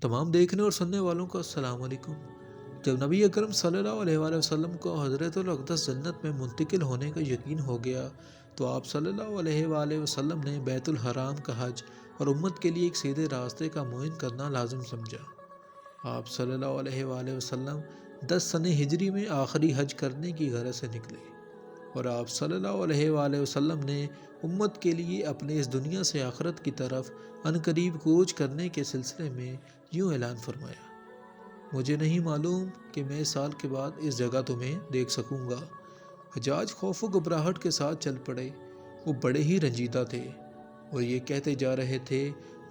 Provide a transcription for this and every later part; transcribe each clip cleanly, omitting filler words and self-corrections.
تمام دیکھنے اور سننے والوں کو السلام علیکم۔ جب نبی اکرم صلی اللہ علیہ وآلہ وسلم کو حضرت الاقدس جنت میں منتقل ہونے کا یقین ہو گیا تو آپ صلی اللہ علیہ وآلہ وسلم نے بیت الحرام کا حج اور امت کے لیے ایک سیدھے راستے کا معین کرنا لازم سمجھا۔ آپ صلی اللہ علیہ وآلہ وسلم 10 سنہ ہجری میں آخری حج کرنے کی غرض سے نکلے، اور آپ صلی اللہ علیہ وآلہ وسلم نے امت کے لیے اپنے اس دنیا سے آخرت کی طرف عنقریب کوچ کرنے کے سلسلے میں یوں اعلان فرمایا: مجھے نہیں معلوم کہ میں اس سال کے بعد اس جگہ تمہیں دیکھ سکوں گا۔ حجاج خوف و گھبراہٹ کے ساتھ چل پڑے۔ وہ بڑے ہی رنجیدہ تھے اور یہ کہتے جا رہے تھے،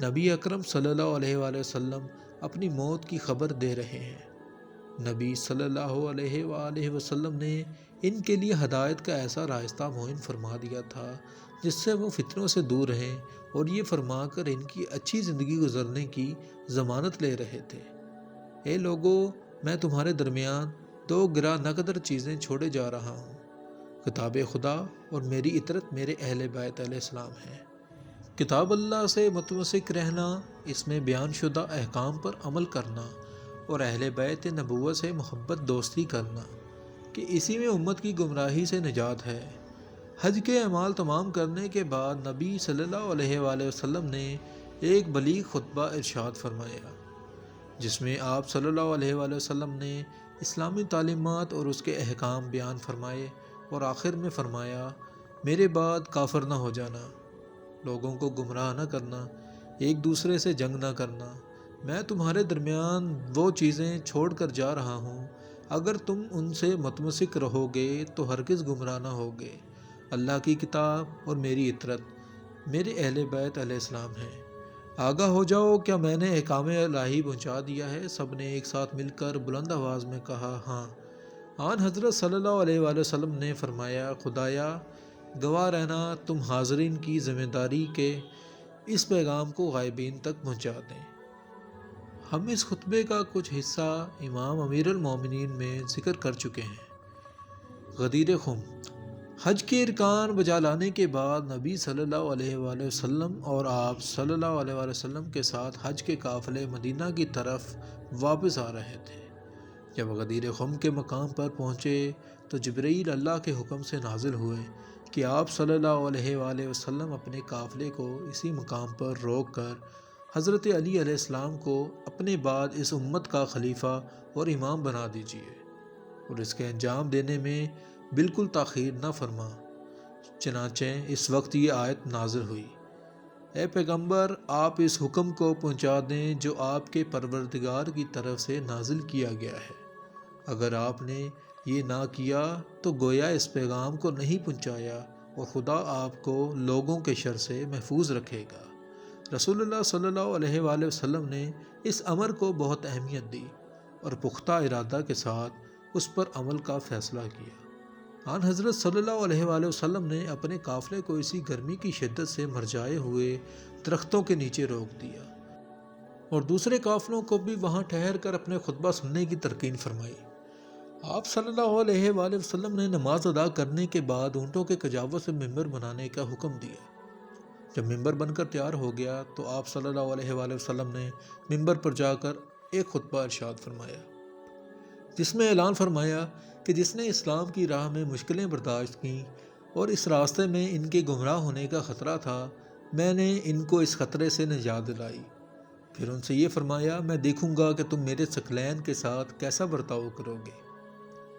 نبی اکرم صلی اللہ علیہ وآلہ وسلم اپنی موت کی خبر دے رہے ہیں۔ نبی صلی اللہ علیہ وآلہ وسلم نے ان کے لیے ہدایت کا ایسا راستہ معین فرما دیا تھا جس سے وہ فتنوں سے دور رہیں، اور یہ فرما کر ان کی اچھی زندگی گزرنے کی ضمانت لے رہے تھے۔ اے لوگو، میں تمہارے درمیان 2 گراں نقدر چیزیں چھوڑے جا رہا ہوں: کتاب خدا اور میری اطرت میرے اہل بیت علیہ السلام ہے۔ کتاب اللہ سے متمسک رہنا، اس میں بیان شدہ احکام پر عمل کرنا، اور اہل بیت نبوت سے محبت دوستی کرنا کہ اسی میں امت کی گمراہی سے نجات ہے۔ حج کے اعمال تمام کرنے کے بعد نبی صلی اللہ علیہ وآلہ وسلم نے ایک بلیغ خطبہ ارشاد فرمایا، جس میں آپ صلی اللہ علیہ وآلہ وسلم نے اسلامی تعلیمات اور اس کے احکام بیان فرمائے، اور آخر میں فرمایا: میرے بعد کافر نہ ہو جانا، لوگوں کو گمراہ نہ کرنا، ایک دوسرے سے جنگ نہ کرنا۔ میں تمہارے درمیان وہ چیزیں چھوڑ کر جا رہا ہوں، اگر تم ان سے متمسک رہو گے تو ہرگز گمراہ نہ ہوگے۔ اللہ کی کتاب اور میری اطرت میرے اہل بیت علیہ السلام ہیں۔ آگاہ ہو جاؤ، کیا میں نے احکام الہی پہنچا دیا ہے؟ سب نے ایک ساتھ مل کر بلند آواز میں کہا، ہاں۔ آن حضرت صلی اللہ علیہ وآلہ وسلم نے فرمایا، خدایا گواہ رہنا، تم حاضرین کی ذمہ داری کہ اس پیغام کو غائبین تک پہنچا دیں۔ ہم اس خطبے کا کچھ حصہ امام امیر المومنین میں ذکر کر چکے ہیں۔ غدیر خم: حج کے ارکان بجا لانے کے بعد نبی صلی اللہ علیہ وآلہ وسلم اور آپ صلی اللہ علیہ وآلہ وسلم کے ساتھ حج کے قافلے مدینہ کی طرف واپس آ رہے تھے۔ جب غدیر خم کے مقام پر پہنچے تو جبرائیل اللہ کے حکم سے نازل ہوئے کہ آپ صلی اللہ علیہ وآلہ وسلم اپنے قافلے کو اسی مقام پر روک کر حضرت علی علیہ السلام کو اپنے بعد اس امت کا خلیفہ اور امام بنا دیجیے، اور اس کے انجام دینے میں بالکل تاخیر نہ فرما۔ چنانچہ اس وقت یہ آیت نازل ہوئی: اے پیغمبر، آپ اس حکم کو پہنچا دیں جو آپ کے پروردگار کی طرف سے نازل کیا گیا ہے۔ اگر آپ نے یہ نہ کیا تو گویا اس پیغام کو نہیں پہنچایا، اور خدا آپ کو لوگوں کے شر سے محفوظ رکھے گا۔ رسول اللہ صلی اللہ علیہ وآلہ وسلم نے اس امر کو بہت اہمیت دی اور پختہ ارادہ کے ساتھ اس پر عمل کا فیصلہ کیا۔ آن حضرت صلی اللہ علیہ وآلہ وسلم نے اپنے قافلے کو اسی گرمی کی شدت سے مرجھائے ہوئے درختوں کے نیچے روک دیا، اور دوسرے قافلوں کو بھی وہاں ٹھہر کر اپنے خطبہ سننے کی تلقین فرمائی۔ آپ صلی اللہ علیہ وآلہ وسلم نے نماز ادا کرنے کے بعد اونٹوں کے کجاوت سے ممبر بنانے کا حکم دیا۔ جب ممبر بن کر تیار ہو گیا تو آپ صلی اللہ علیہ وآلہ وسلم نے ممبر پر جا کر ایک خطبہ ارشاد فرمایا، جس میں اعلان فرمایا کہ جس نے اسلام کی راہ میں مشکلیں برداشت کیں اور اس راستے میں ان کے گمراہ ہونے کا خطرہ تھا، میں نے ان کو اس خطرے سے نجات دلائی۔ پھر ان سے یہ فرمایا، میں دیکھوں گا کہ تم میرے ثقلین کے ساتھ کیسا برتاؤ کرو گے۔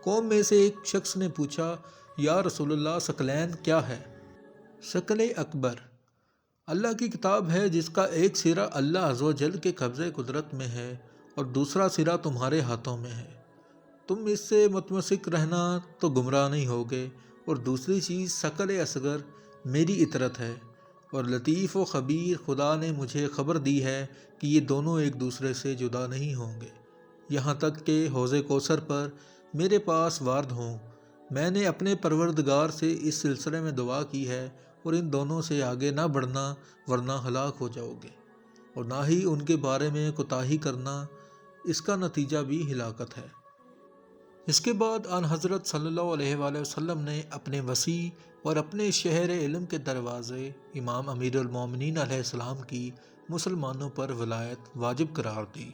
قوم میں سے ایک شخص نے پوچھا، یا رسول اللہ، ثقلین کیا ہے؟ ثقل اکبر اللہ کی کتاب ہے جس کا ایک سرا اللہ عز و جل کے قبضے قدرت میں ہے اور دوسرا سرا تمہارے ہاتھوں میں ہے۔ تم اس سے متمسک رہنا تو گمراہ نہیں ہوگے۔ اور دوسری چیز ثقل اصغر میری اطرت ہے، اور لطیف و خبیر خدا نے مجھے خبر دی ہے کہ یہ دونوں ایک دوسرے سے جدا نہیں ہوں گے، یہاں تک کہ حوض کوثر پر میرے پاس وارد ہوں۔ میں نے اپنے پروردگار سے اس سلسلے میں دعا کی ہے، اور ان دونوں سے آگے نہ بڑھنا ورنہ ہلاک ہو جاؤ گے، اور نہ ہی ان کے بارے میں کوتاہی کرنا، اس کا نتیجہ بھی ہلاکت ہے۔ اس کے بعد آن حضرت صلی اللہ علیہ وآلہ وسلم نے اپنے وسیع اور اپنے شہر علم کے دروازے امام امیر المومنین علیہ السلام کی مسلمانوں پر ولایت واجب قرار دی۔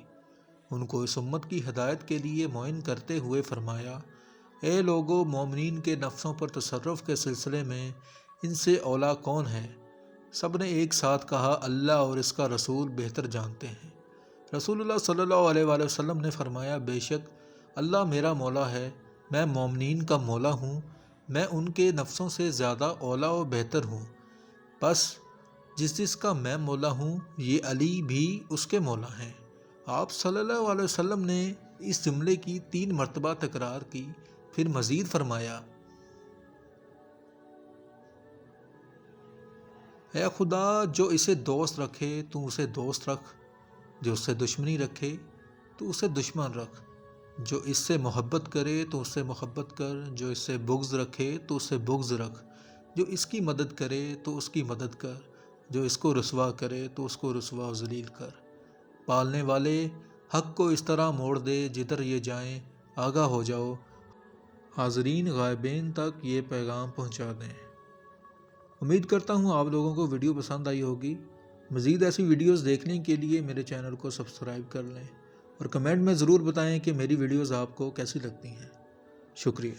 ان کو اس امت کی ہدایت کے لیے معین کرتے ہوئے فرمایا، اے لوگو، مومنین کے نفسوں پر تصرف کے سلسلے میں ان سے اولا کون ہے؟ سب نے ایک ساتھ کہا، اللہ اور اس کا رسول بہتر جانتے ہیں۔ رسول اللہ صلی اللہ علیہ وآلہ وسلم نے فرمایا، بے شک اللہ میرا مولا ہے، میں مومنین کا مولا ہوں، میں ان کے نفسوں سے زیادہ اولا و بہتر ہوں، بس جس کا میں مولا ہوں یہ علی بھی اس کے مولا ہیں۔ آپ صلی اللہ علیہ وسلم نے اس جملے کی 3 مرتبہ تکرار کی، پھر مزید فرمایا، اے خدا، جو اسے دوست رکھے تو اسے دوست رکھ، جو اس سے دشمنی رکھے تو اسے دشمن رکھ، جو اس سے محبت کرے تو اس سے محبت کر، جو اس سے بغض رکھے تو اس سے بغض رکھ، جو اس کی مدد کرے تو اس کی مدد کر، جو اس کو رسوا کرے تو اس کو رسوا و ذلیل کر۔ پالنے والے، حق کو اس طرح موڑ دے جدھر یہ جائیں، آگاہ ہو جاؤ، حاضرین غائبین تک یہ پیغام پہنچا دیں۔ امید کرتا ہوں آپ لوگوں کو ویڈیو پسند آئی ہوگی۔ مزید ایسی ویڈیوز دیکھنے کے لیے میرے چینل کو سبسکرائب کر لیں اور کمنٹ میں ضرور بتائیں کہ میری ویڈیوز آپ کو کیسی لگتی ہیں۔ شکریہ۔